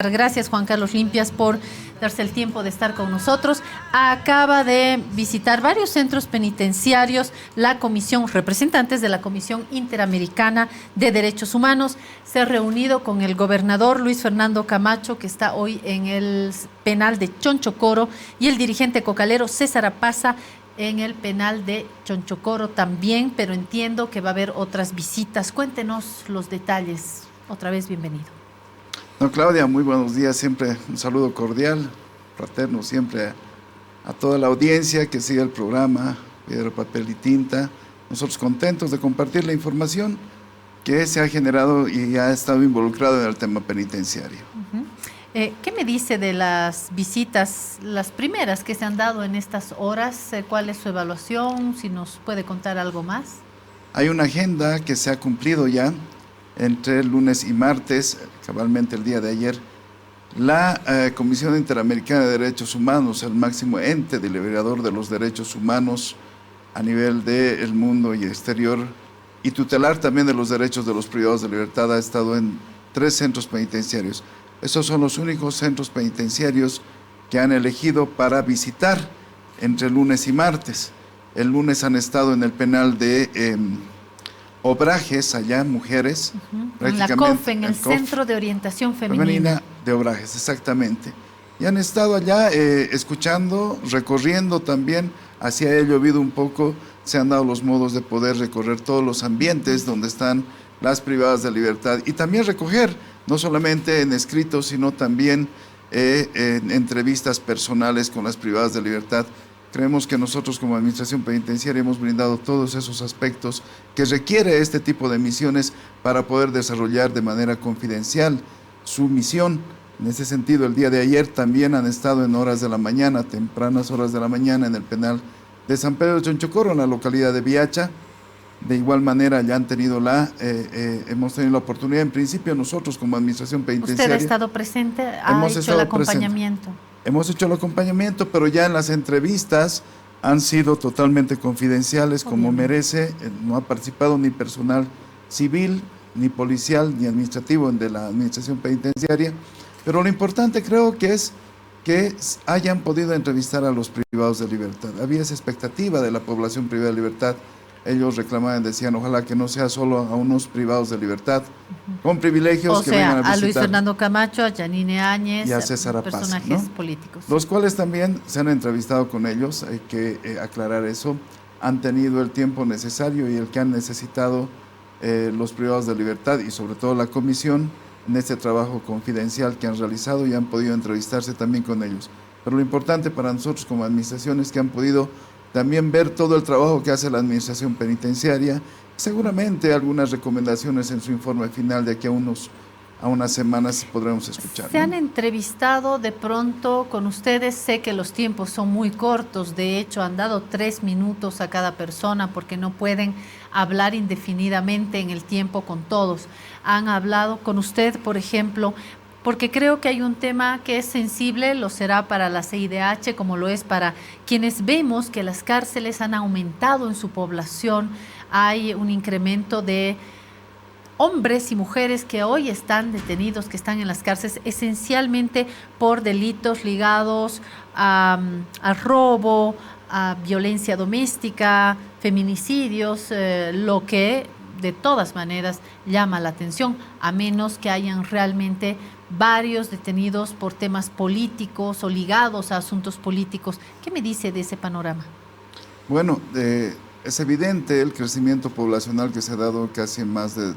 Gracias, Juan Carlos Limpias, por darse el tiempo de estar con nosotros. Acaba de visitar varios centros penitenciarios representantes de la Comisión Interamericana de Derechos Humanos. Se ha reunido con el gobernador Luis Fernando Camacho, que está hoy en el penal de Chonchocoro, y el dirigente cocalero César Apaza en el penal de Chonchocoro también, pero entiendo que va a haber otras visitas. Cuéntenos los detalles. Otra vez, bienvenido. No, Claudia, muy buenos días, siempre un saludo cordial, fraterno, siempre a toda la audiencia que sigue el programa Piedra, Papel y Tinta. Nosotros contentos de compartir la información que se ha generado y ha estado involucrado en el tema penitenciario. ¿Qué me dice de las visitas, las primeras que se han dado en estas horas? ¿Cuál es su evaluación? Si nos puede contar algo más. Hay una agenda que se ha cumplido ya entre lunes y martes, cabalmente el día de ayer. La Comisión Interamericana de Derechos Humanos, el máximo ente deliberador de los derechos humanos a nivel del mundo y exterior, y tutelar también de los derechos de los privados de libertad, ha estado en 3 centros penitenciarios. Esos son los únicos centros penitenciarios que han elegido para visitar entre lunes y martes. El lunes han estado en el penal de Obrajes, allá, mujeres. En la COF, en el Centro de Orientación Femenina de Obrajes, exactamente. Y han estado allá escuchando, recorriendo también, hacia ha llovido un poco, se han dado los modos de poder recorrer todos los ambientes donde están las privadas de libertad y también recoger, no solamente en escrito, sino también en entrevistas personales con las privadas de libertad. Creemos que nosotros como Administración Penitenciaria hemos brindado todos esos aspectos que requiere este tipo de misiones para poder desarrollar de manera confidencial su misión. En ese sentido, el día de ayer también han estado en horas de la mañana, tempranas horas de la mañana, en el penal de San Pedro de Chonchocoro, en la localidad de Viacha. De igual manera, ya han tenido hemos tenido la oportunidad, en principio nosotros como Administración Penitenciaria. ¿Usted ha estado presente? ¿Ha hecho el acompañamiento? Hemos hecho el acompañamiento, pero ya en las entrevistas han sido totalmente confidenciales, como merece. No ha participado ni personal civil, ni policial, ni administrativo de la Administración Penitenciaria. Pero lo importante creo que es que hayan podido entrevistar a los privados de libertad. Había esa expectativa de la población privada de libertad. Ellos reclamaban, decían, ojalá que no sea solo a unos privados de libertad con privilegios que vengan a visitar. A Luis Fernando Camacho, a Yanine Áñez, y a César Apaza, personajes políticos. Los cuales también se han entrevistado con ellos, hay que aclarar eso. Han tenido el tiempo necesario y el que han necesitado los privados de libertad y sobre todo la comisión en este trabajo confidencial que han realizado y han podido entrevistarse también con ellos. Pero lo importante para nosotros como administración es que han podido también ver todo el trabajo que hace la Administración Penitenciaria, seguramente algunas recomendaciones en su informe final de aquí a unas semanas podremos escuchar. ¿Se han entrevistado de pronto con ustedes? Sé que los tiempos son muy cortos, de hecho han dado 3 minutos a cada persona porque no pueden hablar indefinidamente en el tiempo con todos. ¿Han hablado con usted, por ejemplo? Porque creo que hay un tema que es sensible, lo será para la CIDH como lo es para quienes vemos que las cárceles han aumentado en su población. Hay un incremento de hombres y mujeres que hoy están detenidos, que están en las cárceles esencialmente por delitos ligados a robo, a violencia doméstica, feminicidios, lo que de todas maneras llama la atención, a menos que hayan realmente varios detenidos por temas políticos o ligados a asuntos políticos. ¿Qué me dice de ese panorama? Bueno, es evidente el crecimiento poblacional que se ha dado casi en más de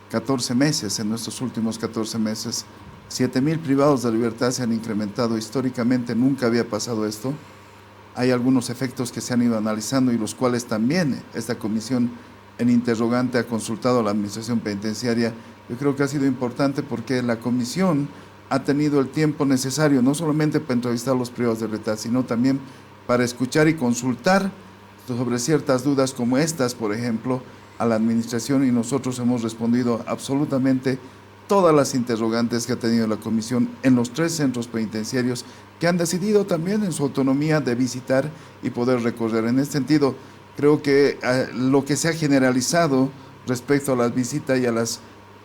14 meses, en nuestros últimos 14 meses. 7,000 privados de libertad se han incrementado históricamente, nunca había pasado esto. Hay algunos efectos que se han ido analizando y los cuales también esta comisión en interrogante ha consultado a la Administración Penitenciaria. Yo creo que ha sido importante porque la comisión ha tenido el tiempo necesario, no solamente para entrevistar a los privados de libertad, sino también para escuchar y consultar sobre ciertas dudas como estas, por ejemplo, a la administración, y nosotros hemos respondido absolutamente todas las interrogantes que ha tenido la comisión en los 3 centros penitenciarios que han decidido también en su autonomía de visitar y poder recorrer. En este sentido, creo que lo que se ha generalizado respecto a las visitas y a las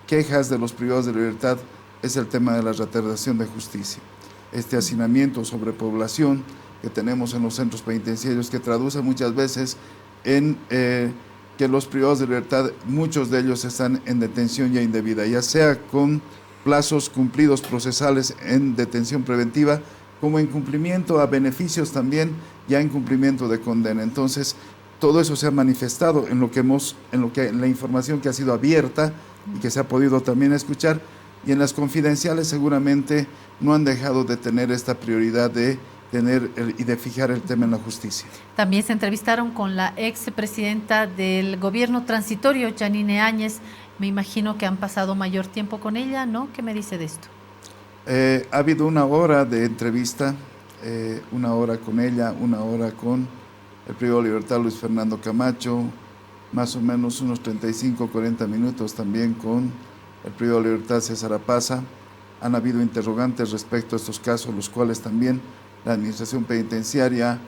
quejas de los privados de libertad es el tema de la retardación de justicia. Este hacinamiento, sobrepoblación que tenemos en los centros penitenciarios, que traduce muchas veces en que los privados de libertad, muchos de ellos están en detención ya indebida, ya sea con plazos cumplidos procesales en detención preventiva, como en cumplimiento a beneficios también, ya en cumplimiento de condena. Entonces, todo eso se ha manifestado en la información que ha sido abierta y que se ha podido también escuchar, y en las confidenciales seguramente no han dejado de tener esta prioridad de y de fijar el tema en la justicia. También se entrevistaron con la expresidenta del gobierno transitorio, Yanine Áñez. Me imagino que han pasado mayor tiempo con ella, ¿no? ¿Qué me dice de esto? Ha habido 1 hora de entrevista, 1 hora con ella, 1 hora con el privado de libertad Luis Fernando Camacho, más o menos unos 35-40 minutos también con el privado de libertad César Apaza. Han habido interrogantes respecto a estos casos, los cuales también la administración penitenciaria,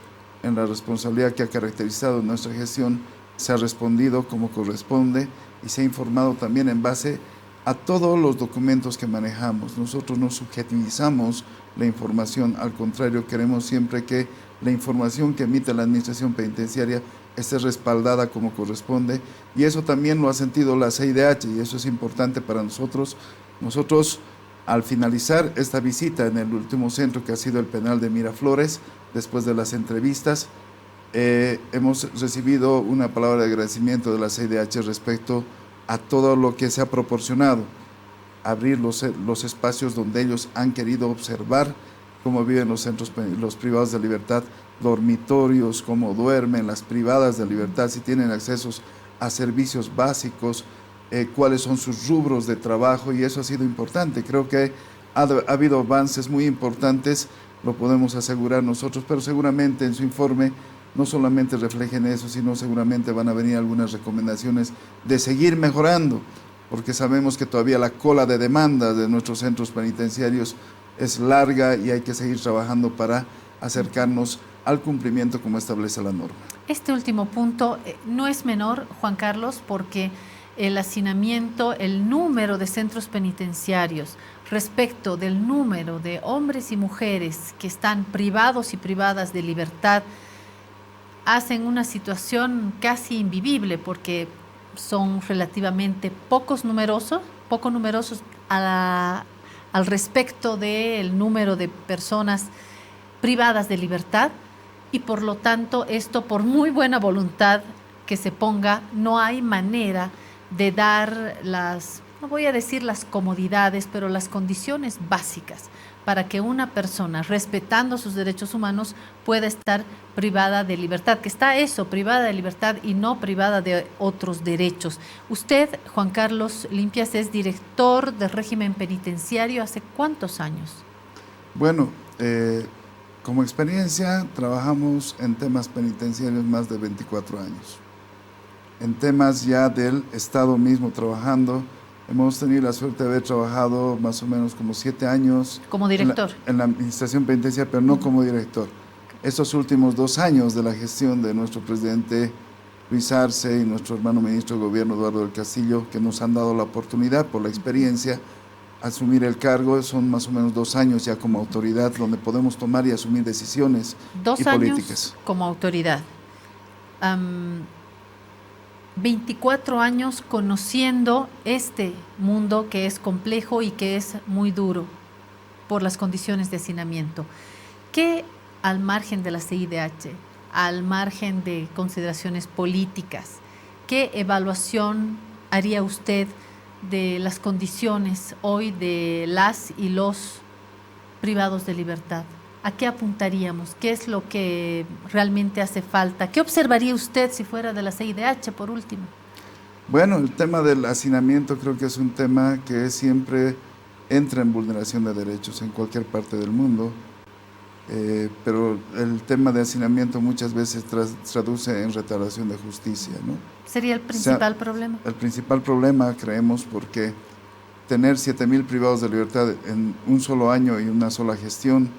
en la responsabilidad que ha caracterizado nuestra gestión, se ha respondido como corresponde y se ha informado también en base a todos los documentos que manejamos. Nosotros no subjetivizamos la información, al contrario, queremos siempre que la información que emite la administración penitenciaria esté respaldada como corresponde, y eso también lo ha sentido la CIDH, y eso es importante para nosotros. Nosotros, al finalizar esta visita en el último centro, que ha sido el penal de Miraflores, después de las entrevistas, hemos recibido una palabra de agradecimiento de la CIDH respecto a todo lo que se ha proporcionado, abrir los espacios donde ellos han querido observar cómo viven los privados de libertad, dormitorios, cómo duermen, las privadas de libertad, si tienen accesos a servicios básicos, cuáles son sus rubros de trabajo, y eso ha sido importante. Creo que ha habido avances muy importantes, lo podemos asegurar nosotros, pero seguramente en su informe no solamente reflejen eso, sino seguramente van a venir algunas recomendaciones de seguir mejorando, porque sabemos que todavía la cola de demanda de nuestros centros penitenciarios es larga y hay que seguir trabajando para acercarnos al cumplimiento como establece la norma. Este último punto no es menor, Juan Carlos, porque el hacinamiento, el número de centros penitenciarios respecto del número de hombres y mujeres que están privados y privadas de libertad hacen una situación casi invivible, porque son relativamente poco numerosos al respecto del número de personas privadas de libertad, y por lo tanto esto, por muy buena voluntad que se ponga, no hay manera de dar no voy a decir las comodidades, pero las condiciones básicas para que una persona, respetando sus derechos humanos, pueda estar privada de libertad, que está eso, privada de libertad y no privada de otros derechos. Usted, Juan Carlos Limpias, es director del régimen penitenciario. ¿Hace cuántos años? Bueno, como experiencia trabajamos en temas penitenciarios más de 24 años. En temas ya del Estado mismo trabajando, hemos tenido la suerte de haber trabajado más o menos como 7 años. ¿Como director? En la administración penitenciaria, pero no como director. Estos últimos 2 años de la gestión de nuestro presidente Luis Arce y nuestro hermano ministro de Gobierno Eduardo del Castillo, que nos han dado la oportunidad por la experiencia asumir el cargo, son más o menos 2 años ya como autoridad, donde podemos tomar y asumir decisiones y políticas. 2 años como autoridad. 24 años conociendo este mundo que es complejo y que es muy duro por las condiciones de hacinamiento. ¿Qué, al margen de la CIDH, al margen de consideraciones políticas, qué evaluación haría usted de las condiciones hoy de las y los privados de libertad? ¿A qué apuntaríamos? ¿Qué es lo que realmente hace falta? ¿Qué observaría usted si fuera de la CIDH, por último? Bueno, el tema del hacinamiento creo que es un tema que siempre entra en vulneración de derechos en cualquier parte del mundo, pero el tema de hacinamiento muchas veces traduce en retardación de justicia, ¿no? ¿Sería el principal problema? El principal problema, creemos, porque tener 7,000 privados de libertad en un solo año y una sola gestión,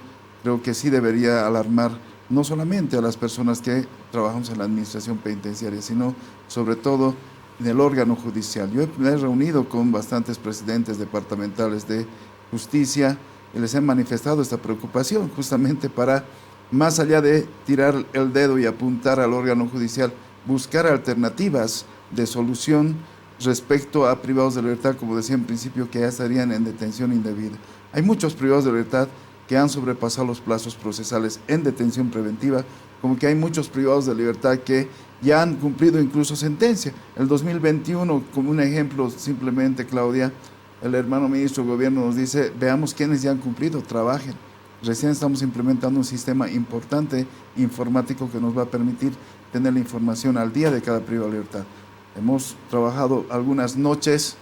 creo que sí debería alarmar no solamente a las personas que trabajamos en la administración penitenciaria, sino sobre todo en el órgano judicial. Yo me he reunido con bastantes presidentes departamentales de justicia, y les he manifestado esta preocupación justamente para, más allá de tirar el dedo y apuntar al órgano judicial, buscar alternativas de solución respecto a privados de libertad, como decía en principio, que ya estarían en detención indebida. Hay muchos privados de libertad que han sobrepasado los plazos procesales en detención preventiva, como que hay muchos privados de libertad que ya han cumplido incluso sentencia. El 2021, como un ejemplo simplemente, Claudia, el hermano ministro de Gobierno nos dice, veamos quiénes ya han cumplido, trabajen. Recién estamos implementando un sistema importante informático que nos va a permitir tener la información al día de cada privado de libertad. Hemos trabajado algunas noches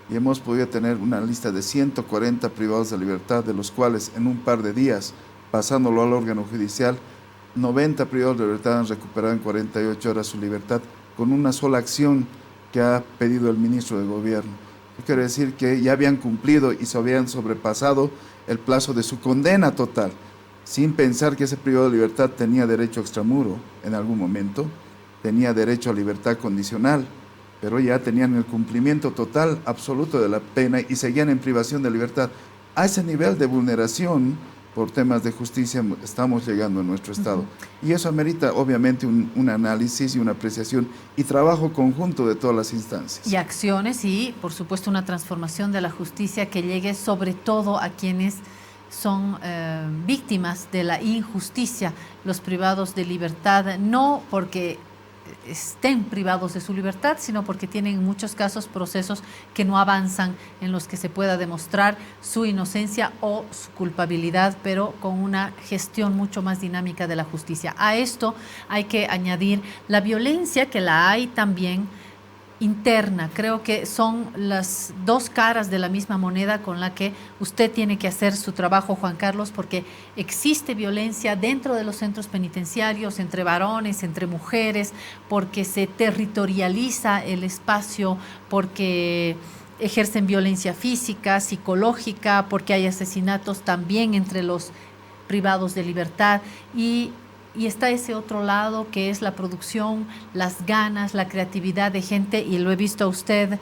y hemos podido tener una lista de 140 privados de libertad, de los cuales en un par de días, pasándolo al órgano judicial, 90 privados de libertad han recuperado en 48 horas su libertad con una sola acción que ha pedido el ministro de Gobierno. Eso quiere decir que ya habían cumplido y se habían sobrepasado el plazo de su condena total, sin pensar que ese privado de libertad tenía derecho a extramuro en algún momento, tenía derecho a libertad condicional, pero ya tenían el cumplimiento total, absoluto de la pena y seguían en privación de libertad. A ese nivel de vulneración por temas de justicia estamos llegando en nuestro Estado. Y eso amerita obviamente un análisis y una apreciación y trabajo conjunto de todas las instancias. Y acciones y, por supuesto, una transformación de la justicia que llegue sobre todo a quienes son víctimas de la injusticia, los privados de libertad, no porque estén privados de su libertad, sino porque tienen en muchos casos procesos que no avanzan en los que se pueda demostrar su inocencia o su culpabilidad, pero con una gestión mucho más dinámica de la justicia. A esto hay que añadir la violencia, que la hay también interna. Creo que son las dos caras de la misma moneda con la que usted tiene que hacer su trabajo, Juan Carlos, porque existe violencia dentro de los centros penitenciarios, entre varones, entre mujeres, porque se territorializa el espacio, porque ejercen violencia física, psicológica, porque hay asesinatos también entre los privados de libertad y está ese otro lado que es la producción, las ganas, la creatividad de gente, y lo he visto a usted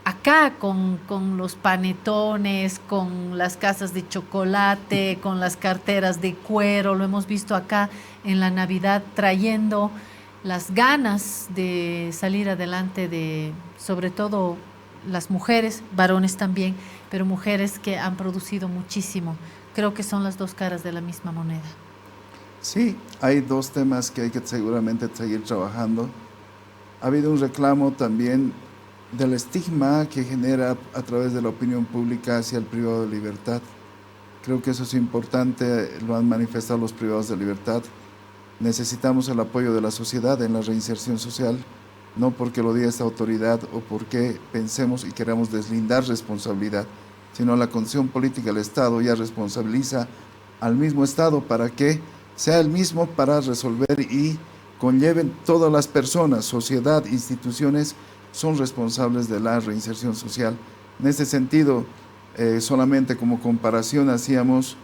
acá con los panetones, con las casas de chocolate, con las carteras de cuero, lo hemos visto acá en la Navidad trayendo las ganas de salir adelante de, sobre todo las mujeres, varones también, pero mujeres que han producido muchísimo. Creo que son las dos caras de la misma moneda. Sí, hay dos temas que hay que seguramente seguir trabajando. Ha habido un reclamo también del estigma que genera a través de la opinión pública hacia el privado de libertad. Creo que eso es importante, lo han manifestado los privados de libertad. Necesitamos el apoyo de la sociedad en la reinserción social, no porque lo diga esta autoridad o porque pensemos y queramos deslindar responsabilidad, sino la condición política del Estado ya responsabiliza al mismo Estado para que sea el mismo para resolver y conlleven todas las personas, sociedad, instituciones, son responsables de la reinserción social. En este sentido, solamente como comparación hacíamos,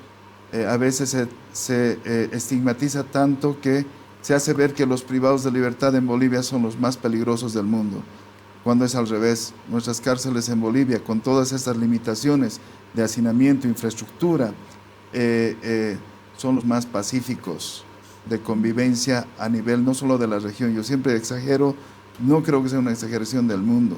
a veces se estigmatiza tanto que se hace ver que los privados de libertad en Bolivia son los más peligrosos del mundo, cuando es al revés. Nuestras cárceles en Bolivia, con todas estas limitaciones de hacinamiento, infraestructura, son los más pacíficos de convivencia a nivel no solo de la región. Yo siempre exagero, no creo que sea una exageración del mundo,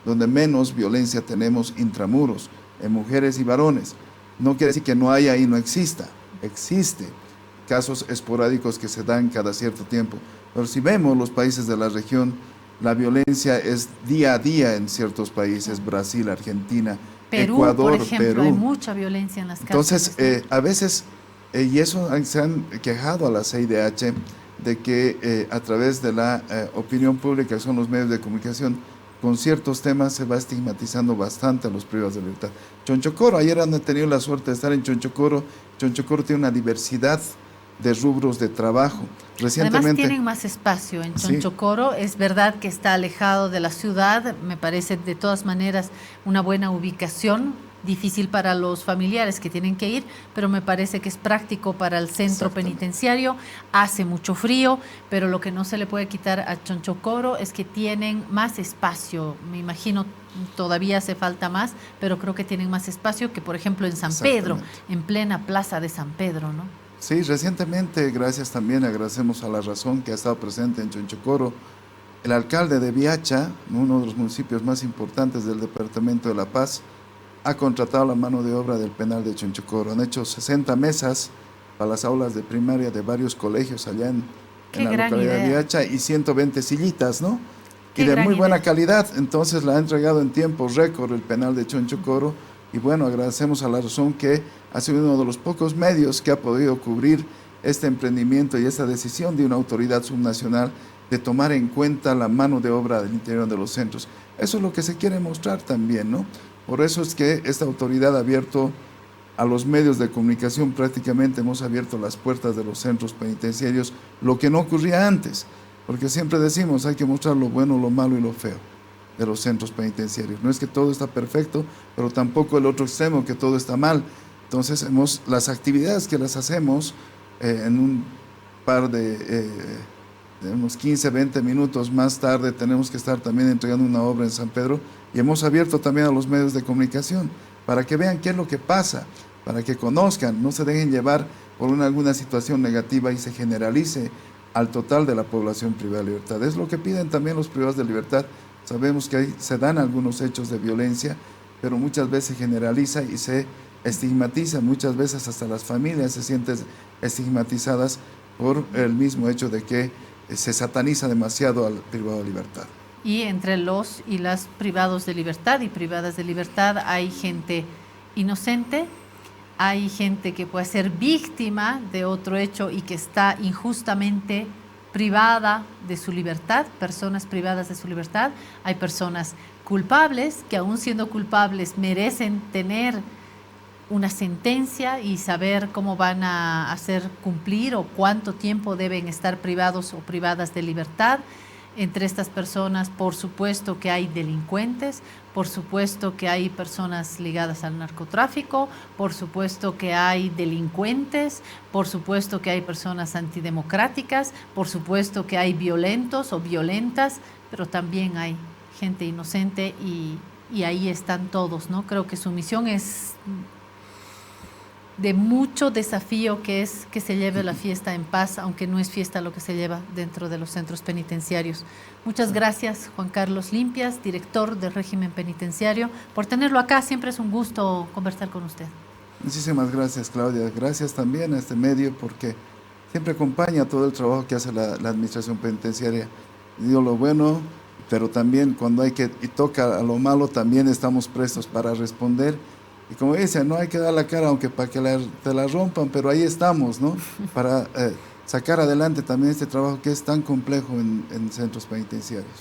donde menos violencia tenemos intramuros, en mujeres y varones. No quiere decir que no haya y no exista, existe casos esporádicos que se dan cada cierto tiempo. Pero si vemos los países de la región, la violencia es día a día en ciertos países, Brasil, Argentina, Perú, Ecuador, por ejemplo, Perú. hay mucha violencia en las cárceles. Entonces, a veces, y eso se han quejado a la CIDH, de que a través de la opinión pública, que son los medios de comunicación, con ciertos temas se va estigmatizando bastante a los privados de libertad. Chonchocoro, ayer han tenido la suerte de estar en Chonchocoro. Chonchocoro tiene una diversidad de rubros de trabajo. Recientemente, además tienen más espacio en Chonchocoro, sí. Es verdad que está alejado de la ciudad, me parece de todas maneras una buena ubicación, difícil para los familiares que tienen que ir, pero me parece que es práctico para el centro penitenciario. Hace mucho frío, pero lo que no se le puede quitar a Chonchocoro es que tienen más espacio. Me imagino todavía hace falta más, pero creo que tienen más espacio que, por ejemplo, en San Pedro, en plena plaza de San Pedro, ¿no? Sí, recientemente, agradecemos a La Razón que ha estado presente en Chonchocoro, el alcalde de Viacha, uno de los municipios más importantes del departamento de La Paz, ha contratado la mano de obra del penal de Chonchocoro. Han hecho 60 mesas para las aulas de primaria de varios colegios allá en la localidad de Viacha y 120 sillitas, ¿no? Y de muy buena calidad. Entonces la ha entregado en tiempo récord el penal de Chonchocoro. Y bueno, agradecemos a La Razón que ha sido uno de los pocos medios que ha podido cubrir este emprendimiento y esta decisión de una autoridad subnacional de tomar en cuenta la mano de obra del interior de los centros. Eso es lo que se quiere mostrar también, ¿no? Por eso es que esta autoridad ha abierto a los medios de comunicación, prácticamente hemos abierto las puertas de los centros penitenciarios, lo que no ocurría antes, porque siempre decimos hay que mostrar lo bueno, lo malo y lo feo de los centros penitenciarios. No es que todo está perfecto, pero tampoco el otro extremo, que todo está mal. Entonces, las actividades que las hacemos en un par de unos 15, 20 minutos más tarde tenemos que estar también entregando una obra en San Pedro y hemos abierto también a los medios de comunicación para que vean qué es lo que pasa, para que conozcan, no se dejen llevar por alguna situación negativa y se generalice al total de la población privada de libertad. Es lo que piden también los privados de libertad. Sabemos que ahí se dan algunos hechos de violencia, pero muchas veces se generaliza y se estigmatiza, muchas veces hasta las familias se sienten estigmatizadas por el mismo hecho de que se sataniza demasiado al privado de libertad. Y entre los y las privados de libertad y privadas de libertad hay gente inocente, hay gente que puede ser víctima de otro hecho y que está injustamente privada de su libertad, personas privadas de su libertad, hay personas culpables que aún siendo culpables merecen tener una sentencia y saber cómo van a hacer cumplir o cuánto tiempo deben estar privados o privadas de libertad. Entre estas personas, por supuesto que hay delincuentes, por supuesto que hay personas ligadas al narcotráfico, por supuesto que hay delincuentes, por supuesto que hay personas antidemocráticas, por supuesto que hay violentos o violentas, pero también hay gente inocente y ahí están todos, ¿no? Creo que su misión es de mucho desafío, que es que se lleve la fiesta en paz, aunque no es fiesta lo que se lleva dentro de los centros penitenciarios. Muchas gracias, Juan Carlos Limpias, director del régimen penitenciario, por tenerlo acá. Siempre es un gusto conversar con usted. Muchísimas gracias, Claudia. Gracias también a este medio porque siempre acompaña todo el trabajo que hace la administración penitenciaria. Digo lo bueno, pero también cuando hay que y toca a lo malo, también estamos prestos para responder. Y como dicen, no hay que dar la cara aunque para que te la rompan, pero ahí estamos, ¿no? Para sacar adelante también este trabajo que es tan complejo en centros penitenciarios.